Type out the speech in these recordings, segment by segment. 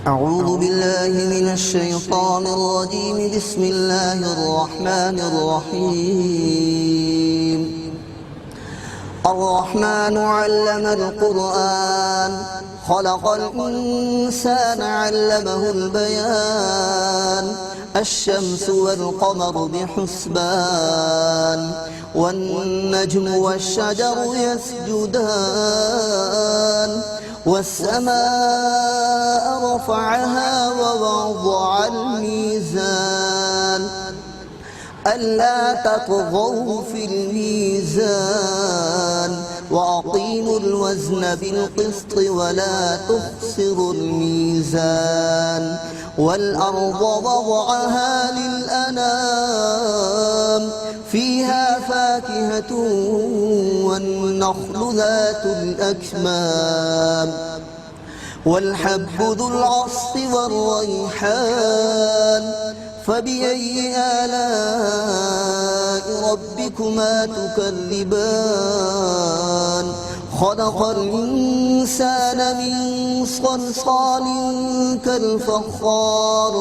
أعوذ بالله من الشيطان الرجيم. بسم الله الرحمن الرحيم. الرحمن علم القرآن، خلق الإنسان علمه البيان. الشمس والقمر بحسبان، والنجم والشجر يسجدان. والسماء رفعها ووضع الميزان ألا تطغوا في الميزان، وأقيموا الوزن بالقسط ولا تخسروا الميزان. والأرض وضعها للأنام، فيها فاكهة والنخل ذات الأكمام، والحب ذو العصف والريحان. فبأي آلاء ربكما تكذبان؟ خلق الإنسان من صلصال كالفخار،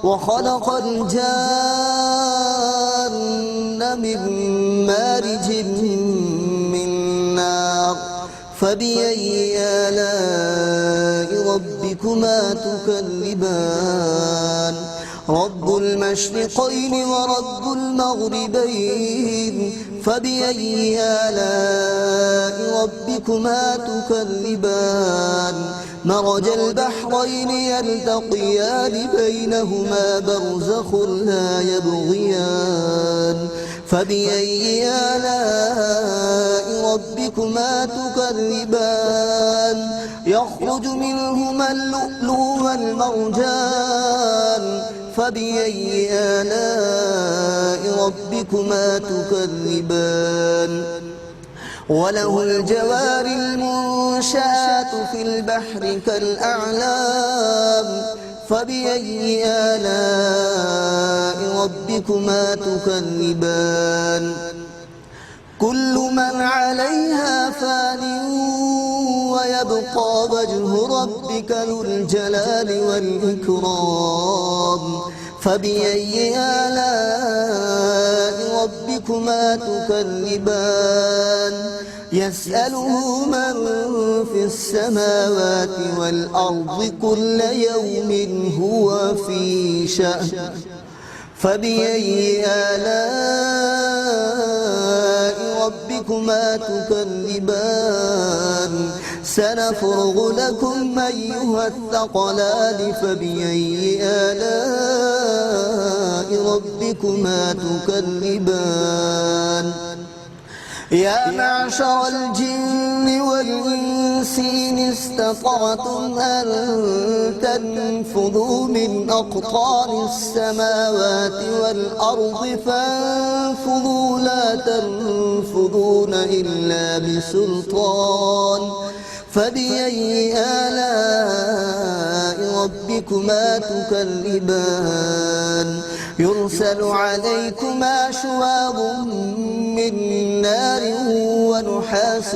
وخلق الجان من مارج من نار. فبأي آلاء ربكما تكذبان؟ رب المشرقين ورب المغربين. فبأي آلاء ربكما تكذبان؟ مرج البحرين يلتقيان بينهما برزخ لا يبغيان. فبأي آلاء ربكما تكذبان؟ يخرج منهما اللؤلؤ والمرجان. فبأي آلاء ربكما تكذبان؟ وله الجوار المنشآت في البحر كالأعلام. فبأي آلاء ربكما تكذبان؟ كل من عليها فان، ويبقى وجه ربك ذو الجلال والإكرام. فبأي آلاء ربكما تكذبان؟ يسأله من في السماوات والأرض كل يوم هو في شأن. فبأي آلاء ربكما تكذبان؟ سنفرغ لكم أيها الثقلان. فبأي آلاء ربكما تكذبان؟ يا معشر الجن والإنس إن استطعتم أن تنفذوا من أقطار السماوات والأرض فانفذوا لا تنفذون إلا بسلطان. فبأي آلاء ربكما تكذبان؟ يرسل عليكما شواظ من نار ونحاس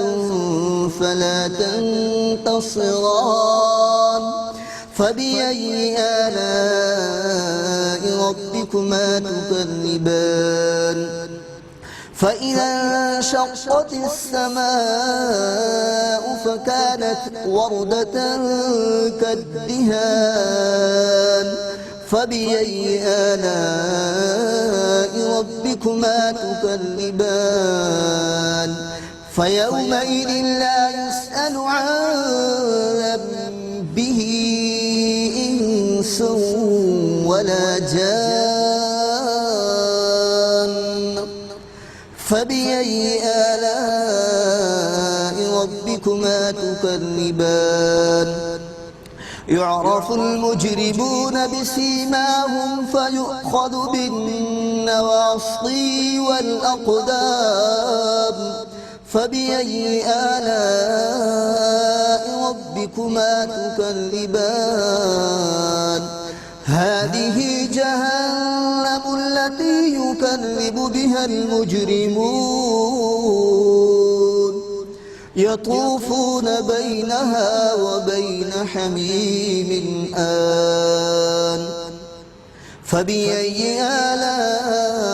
فلا تنتصران. فبأي آلاء ربكما تكذبان؟ فإذا انشقت السماء فكانت وردة كالدهان. فبأي آلاء ربكما تكذبان؟ فيومئذ لا يسأل عن ذنبه إنس ولا جان. فبأي آلاء ربكما تكذبان؟ يعرف المجرمون بسيماهم فيؤخذ بالنواصي والأقدام. فبأي آلاء ربكما تكذبان؟ هذه جهنم التي يكذب بها المجرمون. يطوفون بينها وبين حميم آن فبأي آلاء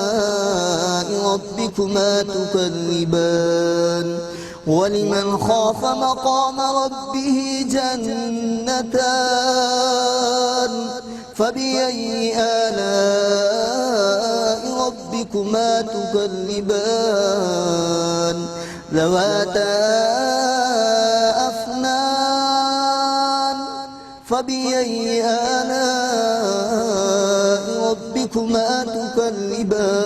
ربكما تكذبان ولمن خاف مقام ربه جنتان فبأي آلاء ربكما تكذبان ذواتا أفنان فبأي آلاء ربكما تكذبان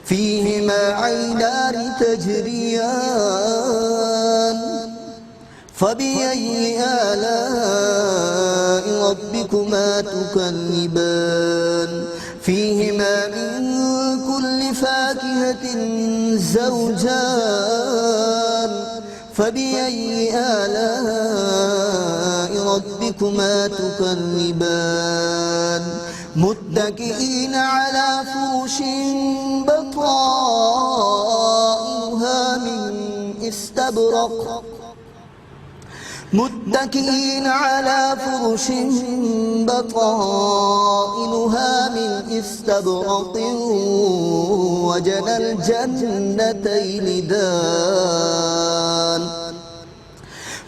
فيهما عينان تجريان فبأي آلاء ربكما تكذبان فيهما من كل فاكهة زوجان فبأي آلاء ربكما تكذبان متكئين على فرش بطائنها من استبرق متكئين على فرش بطائنها من استبرق وجنى الجنتين دان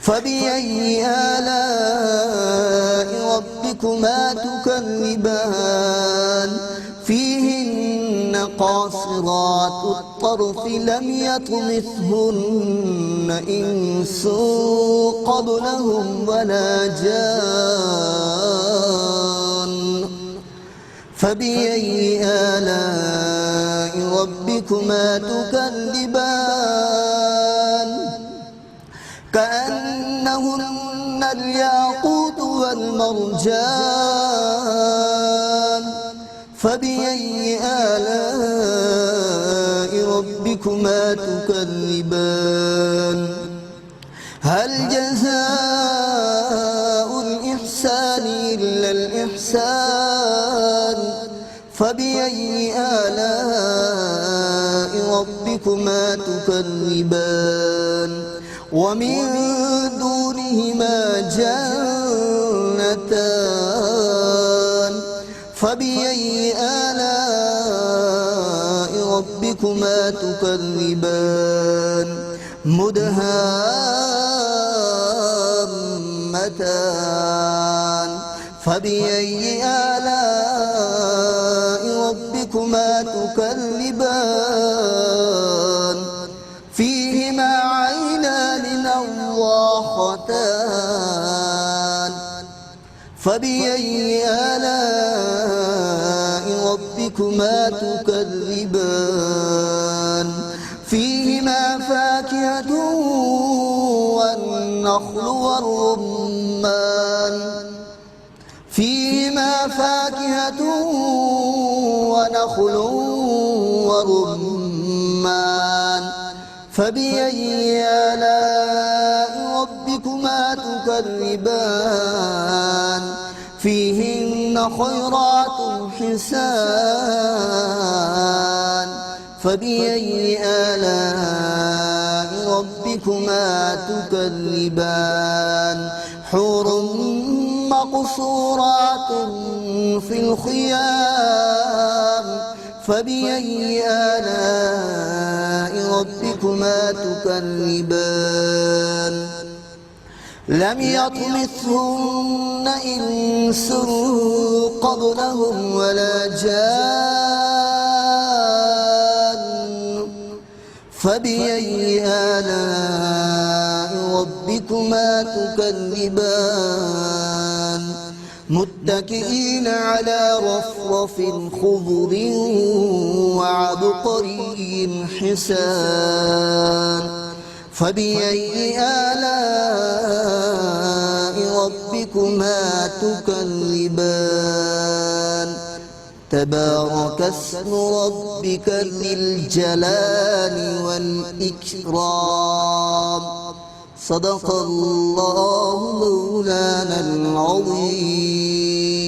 فبأي آلاء ربكما تكذبان فيهن قاصرات الطرف لم يطمثهن إنس قبلهم ولا جان فبأي آلاء ربكما تكذبان كأنهن الياقوت والمرجان فبأي آلاء ربكما تكذبان هل جزاء الإحسان إلا الإحسان فبأي آلاء ربكما تكذبان ومن دونهما جنتان فبأي آلاء ربكما تكذبان مدهامتان فبأي آلاء ربكما تكذبان فيهما عينان نضاختان فبأي آلاء ربكما تكذبان فيهما فاكهة والنخل والرمان فيهما فاكهة ونخل ورمان فبأي آلاء ربكما تكذبان فيهن خيرات حسان فبأي آلاء ربكما تكذبان حور مقصورات في الخيام فبأي آلاء ربكما تكذبان لم يطمثهن إنس قبلهم ولا جان فبأي آلاء ربكما تكذبان متكئين على رفرف خضر وعبقري حسان فبأي آلاء ربكما تكذبان تبارك اسم ربك ذي الجلال والإكرام صدق الله مولانا العظيم.